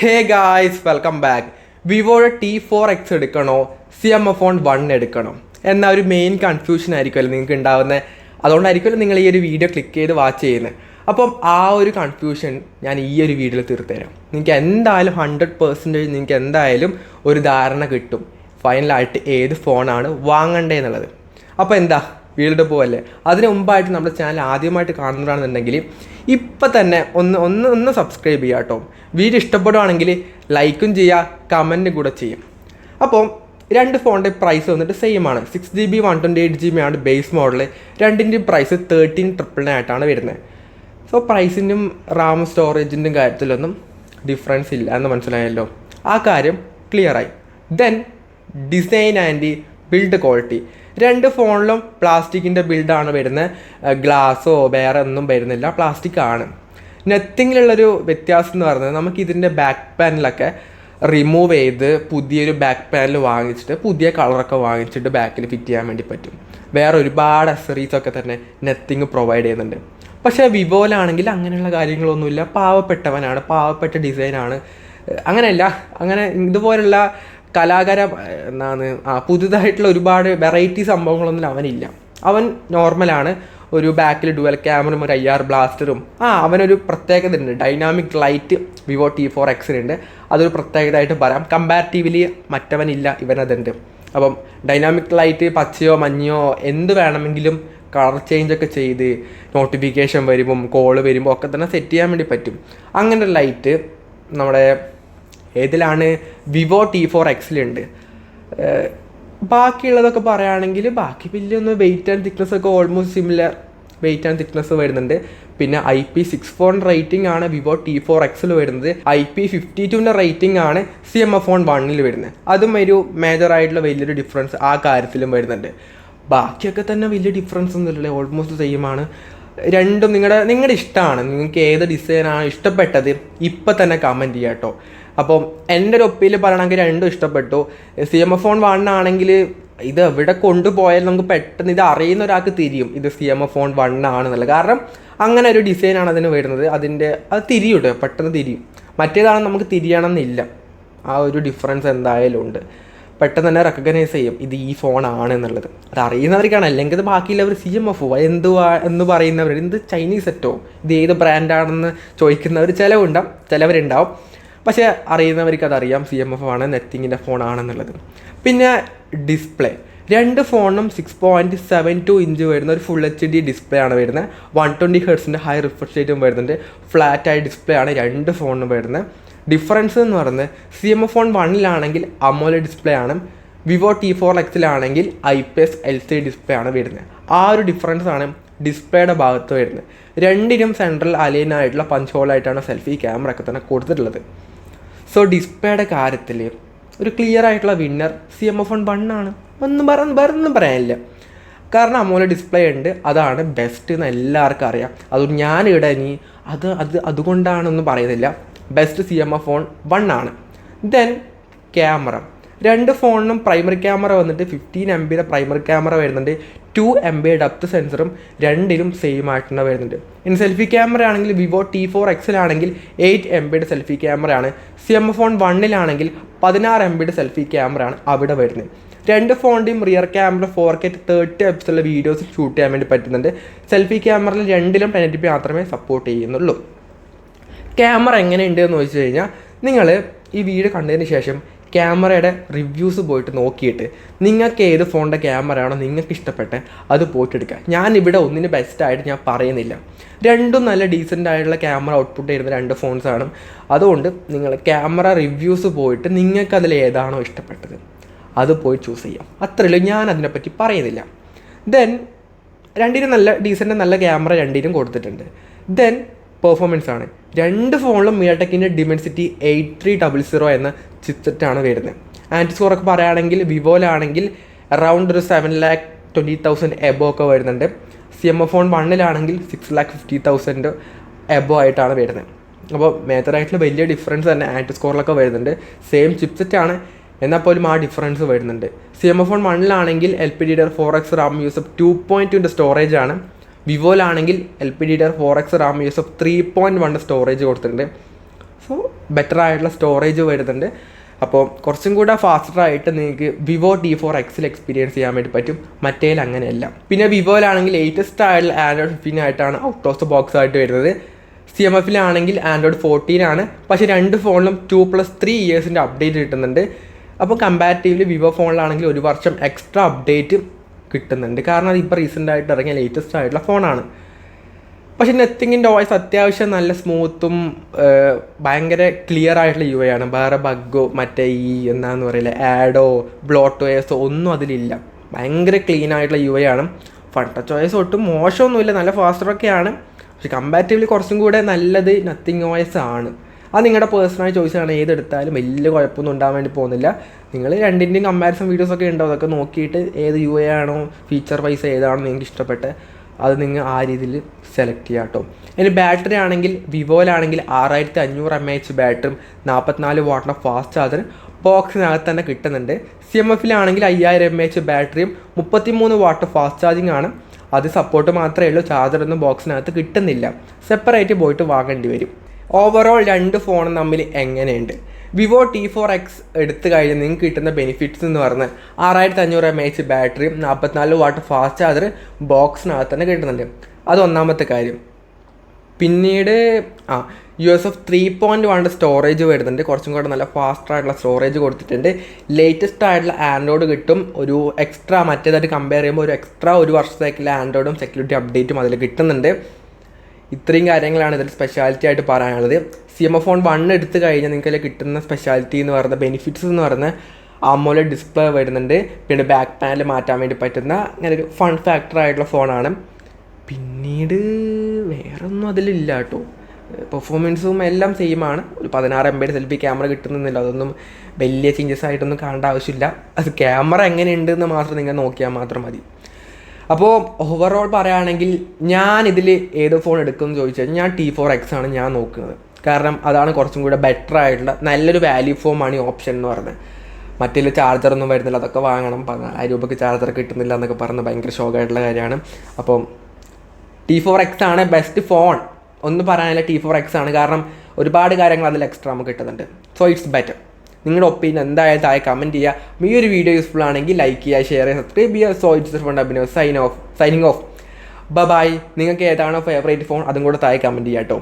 ഹേ guys, welcome back. വിവോയുടെ T4X എടുക്കണോ CMF-on 1 എടുക്കണോ എന്ന ഒരു മെയിൻ കൺഫ്യൂഷൻ ആയിരിക്കുമല്ലോ നിങ്ങൾക്ക് ഉണ്ടാവുന്നത്. അതുകൊണ്ടായിരിക്കുമല്ലോ നിങ്ങൾ ഈ ഒരു വീഡിയോ ക്ലിക്ക് ചെയ്ത് വാച്ച് ചെയ്യുന്നത്. അപ്പം ആ ഒരു കൺഫ്യൂഷൻ ഞാൻ ഈ ഒരു വീഡിയോയിൽ തീർത്തുതരാം. നിങ്ങൾക്ക് എന്തായാലും 100% നിങ്ങൾക്ക് എന്തായാലും ഒരു ധാരണ കിട്ടും ഫൈനലായിട്ട് ഏത് ഫോണാണ് വാങ്ങണ്ടേന്നുള്ളത്. അപ്പോൾ എന്താ വീഡിയോ പോവല്ലേ? അതിന് മുമ്പായിട്ട് നമ്മുടെ ചാനൽ ആദ്യമായിട്ട് കാണുന്നതാണെന്നുണ്ടെങ്കിൽ ഇപ്പം തന്നെ ഒന്ന് സബ്സ്ക്രൈബ് ചെയ്യുക കേട്ടോ. വീഡിയോ ഇഷ്ടപ്പെടുകയാണെങ്കിൽ ലൈക്കും ചെയ്യുക, കമൻറ്റും കൂടെ ചെയ്യും. അപ്പോൾ രണ്ട് ഫോണിൻ്റെ പ്രൈസ് വന്നിട്ട് സെയിം ആണ്. 6GB 128GB ആണ് ബേസ് മോഡൽ. രണ്ടിൻ്റെയും പ്രൈസ് 13,999 ആയിട്ടാണ് വരുന്നത്. സോ പ്രൈസിൻ്റെയും റാം സ്റ്റോറേജിൻ്റെയും കാര്യത്തിലൊന്നും ഡിഫറൻസ് ഇല്ല എന്ന് മനസ്സിലായല്ലോ. ആ കാര്യം ക്ലിയറായി. Then design and build quality. രണ്ട് ഫോണിലും പ്ലാസ്റ്റിക്കിൻ്റെ ബിൽഡാണ് വരുന്നത്. ഗ്ലാസ്സോ വേറെ ഒന്നും വരുന്നില്ല, പ്ലാസ്റ്റിക് ആണ്. നത്തിങ്ങിലുള്ളൊരു വ്യത്യാസം എന്ന് പറയുന്നത് നമുക്ക് ഇതിൻ്റെ ബാക്ക് പാനലൊക്കെ റിമൂവ് ചെയ്ത് പുതിയൊരു ബാക്ക് പാനൽ വാങ്ങിച്ചിട്ട് പുതിയ കളറൊക്കെ വാങ്ങിച്ചിട്ട് ബാക്കിൽ ഫിറ്റ് ചെയ്യാൻ വേണ്ടി പറ്റും. വേറെ ഒരുപാട് അക്സറീസൊക്കെ തന്നെ നത്തിങ് പ്രൊവൈഡ് ചെയ്യുന്നുണ്ട്. പക്ഷേ വിവോയിലാണെങ്കിൽ അങ്ങനെയുള്ള കാര്യങ്ങളൊന്നുമില്ല. പാവപ്പെട്ടവനാണ്, പാവപ്പെട്ട ഡിസൈനാണ്. അങ്ങനെയല്ല, അങ്ങനെ ഇതുപോലുള്ള കലാകാര പുതുതായിട്ടുള്ള ഒരുപാട് വെറൈറ്റി സംഭവങ്ങളൊന്നും അവനില്ല. അവൻ നോർമലാണ്. ഒരു ബാക്കിൽ ഡുവൽ ക്യാമറയും ഒരു IR ബ്ലാസ്റ്ററും. അവനൊരു പ്രത്യേകത ഉണ്ട്. ഡൈനാമിക് ലൈറ്റ് വിവോ T4Xനുണ്ട്. അതൊരു പ്രത്യേകതയായിട്ട് പറയാം. കമ്പാരിറ്റീവ്ലി മറ്റവനില്ല, ഇവനതുണ്ട്. അപ്പം ഡൈനാമിക് ലൈറ്റ് പച്ചയോ മഞ്ഞയോ എന്ത് വേണമെങ്കിലും കളർ ചേഞ്ചൊക്കെ ചെയ്ത് നോട്ടിഫിക്കേഷൻ വരുമ്പം കോള് വരുമ്പോൾ ഒക്കെ തന്നെ സെറ്റ് ചെയ്യാൻ വേണ്ടി പറ്റും. അങ്ങനെ ഒരു ലൈറ്റ് നമ്മുടെ ഏതിലാണ് വിവോ T4Xലുണ്ട്. ബാക്കിയുള്ളതൊക്കെ പറയുകയാണെങ്കിൽ ബാക്കി വലിയൊന്ന് വെയിറ്റ് ആൻഡ് തിക്നെസ് ഒക്കെ almost similar weight and thickness വരുന്നുണ്ട്. പിന്നെ IP64 റേറ്റിംഗ് ആണ് വിവോ T4Xൽ വരുന്നത്. IP52 റേറ്റിംഗ് ആണ് CMF-on 1 വരുന്നത്. അതും ഒരു മേജറായിട്ടുള്ള വലിയൊരു ഡിഫറൻസ് ആ കാര്യത്തിലും വരുന്നുണ്ട്. ബാക്കിയൊക്കെ തന്നെ വലിയ ഡിഫറൻസ് ഒന്നുമില്ല, ഓൾമോസ്റ്റ് സെയിം ആണ്. രണ്ടും നിങ്ങളുടെ ഇഷ്ടമാണ്. നിങ്ങൾക്ക് ഏത് ഡിസൈനാണ് ഇഷ്ടപ്പെട്ടത് ഇപ്പം തന്നെ കമൻറ്റ് ചെയ്യാം കേട്ടോ. അപ്പം എൻ്റെ ഒരു ഒപ്പീനിയൻ പറയണമെങ്കിൽ രണ്ടും ഇഷ്ടപ്പെട്ടു. CMF-on 1 ആണെങ്കിൽ ഇത് എവിടെ കൊണ്ടുപോയാൽ നമുക്ക് പെട്ടെന്ന് ഇത് അറിയുന്ന ഒരാൾക്ക് തിരിയും ഇത് CMF-on 1 ആണെന്നുള്ളത്. കാരണം അങ്ങനെ ഒരു ഡിസൈനാണ് അതിന് വരുന്നത്. അത് തിരിയൂട്ടോ, പെട്ടെന്ന് തിരിയും. മറ്റേതാണ് നമുക്ക് തിരിയണമെന്നില്ല. ആ ഒരു ഡിഫറൻസ് എന്തായാലും ഉണ്ട്. പെട്ടെന്ന് തന്നെ റെക്കഗ്നൈസ് ചെയ്യും ഇത് ഈ ഫോണാണ് എന്നുള്ളത്. അത് അറിയുന്നവർക്കാണ്. അല്ലെങ്കിൽ അത് ബാക്കിയുള്ളവർ CMF എന്ന് പറയുന്നവർ ഇത് ചൈനീസ് സെറ്റോ ഇത് ഏത് ബ്രാൻഡാണെന്ന് ചോദിക്കുന്നവർ ചിലവരുണ്ടാവും. പക്ഷേ അറിയുന്നവർക്ക് അതറിയാം CMF ആണ്, നെത്തിങ്ങിൻ്റെ ഫോണാണെന്നുള്ളത്. പിന്നെ ഡിസ്പ്ലേ, രണ്ട് ഫോണും 6.72 ഇഞ്ച് വരുന്ന ഒരു ഫുൾ HD ഡിസ്പ്ലേ ആണ് വരുന്നത്. 120 Hz ഹൈ റിഫ്രഷ് റേറ്റും വരുന്നുണ്ട്. ഫ്ലാറ്റ് ആയ ഡിസ്പ്ലേ ആണ് രണ്ട് ഫോണിനും വരുന്നത്. ഡിഫറൻസ് എന്ന് പറയുന്നത് CMF-on 1 AMOLED ഡിസ്പ്ലേ ആണ്. വിവോ T4Xലാണെങ്കിൽ IPS LCD ഡിസ്പ്ലേ ആണ് വരുന്നത്. ആ ഒരു ഡിഫറൻസ് ആണ് ഡിസ്പ്ലേയുടെ ഭാഗത്ത് വരുന്നത്. രണ്ടിനും സെൻട്രൽ അലൈൻ ആയിട്ടുള്ള പഞ്ച് ഹോളായിട്ടാണ് സെൽഫി ക്യാമറ ഒക്കെ തന്നെ കൊടുത്തിട്ടുള്ളത്. സോ ഡിസ്പ്ലേയുടെ കാര്യത്തിൽ ഒരു ക്ലിയർ ആയിട്ടുള്ള വിന്നർ CMF-on 1 ആണ്. ഒന്നും പറയാനില്ല. കാരണം AMOLED ഡിസ്പ്ലേ ഉണ്ട്, അതാണ് ബെസ്റ്റ് എന്ന് എല്ലാവർക്കും അറിയാം. അതുകൊണ്ട് ഞാനിവിടെ ഇനി അതുകൊണ്ടാണെന്നും പറയുന്നില്ല. ബെസ്റ്റ് CMF-on 1 ആണ്. ദെൻ ക്യാമറ, രണ്ട് ഫോണിനും പ്രൈമറി ക്യാമറ വന്നിട്ട് 15 MB പ്രൈമറി ക്യാമറ വരുന്നുണ്ട്. 2 MB ഡെപ്ത് സെൻസറും രണ്ടിലും സെയിം ആയിട്ട് വരുന്നുണ്ട്. ഇനി സെൽഫി ക്യാമറ ആണെങ്കിൽ വിവോ T4Xലാണെങ്കിൽ 8 MB സെൽഫി ക്യാമറയാണ്. CMF-on 1 16 MB സെൽഫി ക്യാമറയാണ് അവിടെ വരുന്നത്. രണ്ട് ഫോണിൻ്റെയും റിയർ ക്യാമറ 4K 30 ഉള്ള വീഡിയോസ് ഷൂട്ട് ചെയ്യാൻ വേണ്ടി പറ്റുന്നുണ്ട്. സെൽഫി ക്യാമറയിൽ രണ്ടിലും 1080p മാത്രമേ സപ്പോർട്ട് ചെയ്യുന്നുള്ളൂ. ക്യാമറ എങ്ങനെയുണ്ട് എന്ന് ചോദിച്ചു കഴിഞ്ഞാൽ നിങ്ങൾ ഈ വീഡിയോ കണ്ടതിന് ശേഷം ക്യാമറയുടെ റിവ്യൂസ് പോയിട്ട് നോക്കിയിട്ട് നിങ്ങൾക്ക് ഏത് ഫോണിൻ്റെ ക്യാമറയാണോ നിങ്ങൾക്ക് ഇഷ്ടപ്പെട്ടത് അത് പോയിട്ട് എടുക്കുക. ഞാനിവിടെ ഒന്നിന് ബെസ്റ്റായിട്ട് ഞാൻ പറയുന്നില്ല. രണ്ടും നല്ല ഡീസൻ്റ് ആയിട്ടുള്ള ക്യാമറ ഔട്ട്പുട്ട് ചെയ്യുന്ന രണ്ട് ഫോൺസാണ്. അതുകൊണ്ട് നിങ്ങൾ ക്യാമറ റിവ്യൂസ് പോയിട്ട് നിങ്ങൾക്ക് അതിൽ ഏതാണോ ഇഷ്ടപ്പെട്ടത് അത് പോയി ചൂസ് ചെയ്യാം. അത്രയുള്ളൂ, ഞാൻ അതിനെപ്പറ്റി പറയുന്നില്ല. ദെൻ രണ്ടിനും നല്ല ഡീസൻ്റ് നല്ല ക്യാമറ രണ്ടിനും കൊടുത്തിട്ടുണ്ട്. ദെൻ പെർഫോമൻസ് ആണ്. രണ്ട് ഫോണിലും MediaTekൻ്റെ Dimensity 8300 എന്ന ചിപ്സെറ്റാണ് വരുന്നത്. ആൻറ്റി സ്കോറൊക്കെ പറയുകയാണെങ്കിൽ വിവോയിലാണെങ്കിൽ അറൗണ്ട് ഒരു 7,20,000 എബോ ഒക്കെ വരുന്നുണ്ട്. CMF-on 1 6,50,000 എബോ ആയിട്ടാണ് വരുന്നത്. അപ്പോൾ മേജറായിട്ടുള്ള വലിയ ഡിഫറൻസ് തന്നെ ആൻറ്റി സ്കോറിലൊക്കെ വരുന്നുണ്ട്. സെയിം ചിപ്സെറ്റാണ്, എന്നാൽ പോലും ആ ഡിഫറൻസ് വരുന്നുണ്ട്. CMF-on 1 LPDDR4X RAM use 2.2 storage ആണ്. വിവോയിലാണെങ്കിൽ LPDDR4X RAM യൂസ് 3.1 സ്റ്റോറേജ് കൊടുത്തിട്ടുണ്ട്. സോ സോ ബെറ്റർ ആയിട്ടുള്ള സ്റ്റോറേജ് വരുന്നുണ്ട്. അപ്പോൾ കുറച്ചും കൂടെ ഫാസ്റ്ററായിട്ട് നിങ്ങൾക്ക് വിവോ T4 Xൽ എക്സ്പീരിയൻസ് ചെയ്യാൻ വേണ്ടി പറ്റും. മറ്റേതിൽ അങ്ങനെയല്ല. പിന്നെ വിവോയിലാണെങ്കിൽ ലേറ്റസ്റ്റ് ആയിട്ടുള്ള ആൻഡ്രോയിഡ് 15 ആയിട്ടാണ് ഔട്ട് ഓഫ് ദ ബോക്സ് ആയിട്ട് വരുന്നത്. CMFലാണെങ്കിൽ ആൻഡ്രോയിഡ് 14 ആണ്. പക്ഷേ രണ്ട് ഫോണിലും 2+3 ഇയേഴ്സിൻ്റെ അപ്ഡേറ്റ് കിട്ടുന്നുണ്ട്. അപ്പോൾ കമ്പാരിറ്റീവ്ലി വിവോ ഫോണിലാണെങ്കിൽ 1 വർഷം എക്സ്ട്രാ അപ്ഡേറ്റ് കിട്ടുന്നുണ്ട്. കാരണം അത് ഇപ്പോൾ റീസെൻ്റ് ആയിട്ട് ഇറങ്ങിയ ലേറ്റസ്റ്റ് ആയിട്ടുള്ള ഫോണാണ്. പക്ഷേ നത്തിങ്ങിൻ്റെ വോയിസ് അത്യാവശ്യം നല്ല സ്മൂത്തും ഭയങ്കര ക്ലിയർ ആയിട്ടുള്ള UI ആണ്. വേറെ ബഗ്ഗോ മറ്റേ ഈ എന്താണെന്ന് പറയില്ല ആഡോ ബ്ലോട്ട്വെയർസോ ഒന്നും അതിലില്ല. ഭയങ്കര ക്ലീൻ ആയിട്ടുള്ള UI ആണ്. ഫ്രണ്ട് ടച്ച് OS ഒട്ടും മോശമൊന്നുമില്ല, നല്ല ഫാസ്റ്ററൊക്കെയാണ്. പക്ഷേ കമ്പാരിറ്റീവ്ലി കുറച്ചും കൂടെ നല്ലത് നത്തിങ് OS ആണ്. അത് നിങ്ങളുടെ പേഴ്സണൽ ചോയ്സാണ്. ഏതെടുത്താലും വലിയ കുഴപ്പമൊന്നും ഉണ്ടാകാൻ വേണ്ടി പോകുന്നില്ല. നിങ്ങൾ രണ്ടിൻ്റെയും കമ്പാരിസൺ വീഡിയോസൊക്കെ ഉണ്ടാവും. അതൊക്കെ നോക്കിയിട്ട് ഏത് UI ആണോ ഫീച്ചർ വൈസ് ഏതാണോ നിങ്ങൾക്ക് ഇഷ്ടപ്പെട്ട് അത് നിങ്ങൾ ആ രീതിയിൽ സെലക്ട് ചെയ്യാം കേട്ടോ. ഇനി ബാറ്ററി ആണെങ്കിൽ വിവോയിലാണെങ്കിൽ 6500 mAh ബാറ്ററിയും 44 വാട്ടിൻ്റെ ഫാസ്റ്റ് ചാർജർ ബോക്സിനകത്ത് തന്നെ കിട്ടുന്നുണ്ട്. CMFലാണെങ്കിൽ 5000 mAh ബാറ്ററിയും 33 വാട്ട് ഫാസ്റ്റ് ചാർജിങ് ആണ്. അത് സപ്പോർട്ട് മാത്രമേ ഉള്ളൂ, ചാർജറൊന്നും ബോക്സിനകത്ത് കിട്ടുന്നില്ല. സെപ്പറേറ്റ് പോയിട്ട് വാങ്ങേണ്ടി വരും. ഓവറോൾ രണ്ട് ഫോണും തമ്മിൽ എങ്ങനെയുണ്ട്? വിവോ T4 X എടുത്തു കഴിഞ്ഞാൽ നിങ്ങൾക്ക് കിട്ടുന്ന ബെനിഫിറ്റ്സ് എന്ന് പറഞ്ഞാൽ 6500 mAh ബാറ്ററിയും 44 വാട്ട് ഫാസ്റ്റ് ചാർജർ ബോക്സിനകത്ത് തന്നെ കിട്ടുന്നുണ്ട്. അത് ഒന്നാമത്തെ കാര്യം. പിന്നീട് UFS 3.1 സ്റ്റോറേജ് വരുന്നുണ്ട്. കുറച്ചും കൂടെ നല്ല ഫാസ്റ്റ് ആയിട്ടുള്ള സ്റ്റോറേജ് കൊടുത്തിട്ടുണ്ട്. ലേറ്റസ്റ്റ് ആയിട്ടുള്ള ആൻഡ്രോയിഡ് കിട്ടും. ഒരു എക്സ്ട്രാ മറ്റേതായിട്ട് കമ്പയർ ചെയ്യുമ്പോൾ ഒരു എക്സ്ട്രാ 1 വർഷത്തേക്കുള്ള ആൻഡ്രോയിഡും സെക്യൂരിറ്റി അപ്ഡേറ്റും അതിൽ കിട്ടുന്നുണ്ട്. ഇത്രയും കാര്യങ്ങളാണ് ഇതിൽ സ്പെഷ്യാലിറ്റി ആയിട്ട് പറയാനുള്ളത്. CMF 1 എടുത്തു കഴിഞ്ഞാൽ നിങ്ങൾക്ക് അതിൽ കിട്ടുന്ന സ്പെഷ്യാലിറ്റി എന്ന് പറയുന്ന ബെനിഫിറ്റ്സ് എന്ന് പറഞ്ഞാൽ AMOLED ഡിസ്പ്ലേ വരുന്നുണ്ട്. പിന്നെ ബാക്ക് പാനൽ മാറ്റാൻ വേണ്ടി പറ്റുന്ന അങ്ങനെ ഒരു ഫൺ ഫാക്ടർ ആയിട്ടുള്ള ഫോണാണ്. പിന്നീട് വേറൊന്നും അതിലില്ല കേട്ടോ. പെർഫോമൻസും എല്ലാം സെയിം ആണ്. ഒരു 16 MB സെൽഫി ക്യാമറ കിട്ടുന്നില്ല. അതൊന്നും വലിയ ചേഞ്ചസ് ആയിട്ടൊന്നും കാണേണ്ട ആവശ്യമില്ല. അത് ക്യാമറ എങ്ങനെയുണ്ടെന്ന് മാത്രം നിങ്ങൾ നോക്കിയാൽ മാത്രം മതി. അപ്പോൾ ഓവറോൾ പറയുകയാണെങ്കിൽ ഞാൻ ഇതിൽ ഏത് ഫോൺ എടുക്കുമെന്ന് ചോദിച്ചാൽ ഞാൻ T4 X ആണ് ഞാൻ നോക്കുന്നത്. കാരണം അതാണ് കുറച്ചും കൂടെ ബെറ്റർ ആയിട്ടുള്ള നല്ലൊരു വാല്യൂ ഫോർ മണി ഓപ്ഷൻ എന്ന് പറഞ്ഞത്. മറ്റേ ചാർജറൊന്നും വരുന്നില്ല, അതൊക്കെ വാങ്ങണം, 14,000 രൂപയ്ക്ക് ചാർജർ കിട്ടുന്നില്ല എന്നൊക്കെ പറഞ്ഞ് ഭയങ്കര ഷോക്കായിട്ടുള്ള കാര്യമാണ്. അപ്പം T4 X ആണ് ബെസ്റ്റ് ഫോൺ. ഒന്നും പറയാനില്ല, T4 X ആണ്. കാരണം ഒരുപാട് കാര്യങ്ങൾ അതിൽ എക്സ്ട്രാ നമുക്ക് കിട്ടുന്നുണ്ട്. So it's better. നിങ്ങളുടെ ഒപ്പീനിയൻ എന്തായാലും താഴെ കമൻറ്റ് ചെയ്യുക. ഈ ഒരു വീഡിയോ യൂസ്ഫുൾ ആണെങ്കിൽ ലൈക്ക് ചെയ്യുക, ഷെയർ ചെയ്യുക, സബ്സ്ക്രൈബ് ചെയ്യുക. So it's friend Abhinav signing off. Bye. നിങ്ങൾക്ക് ഏതാണോ ഫേവറേറ്റ് ഫോൺ അതും കൂടെ താഴെ കമൻറ്റ് ചെയ്യാം കേട്ടോ.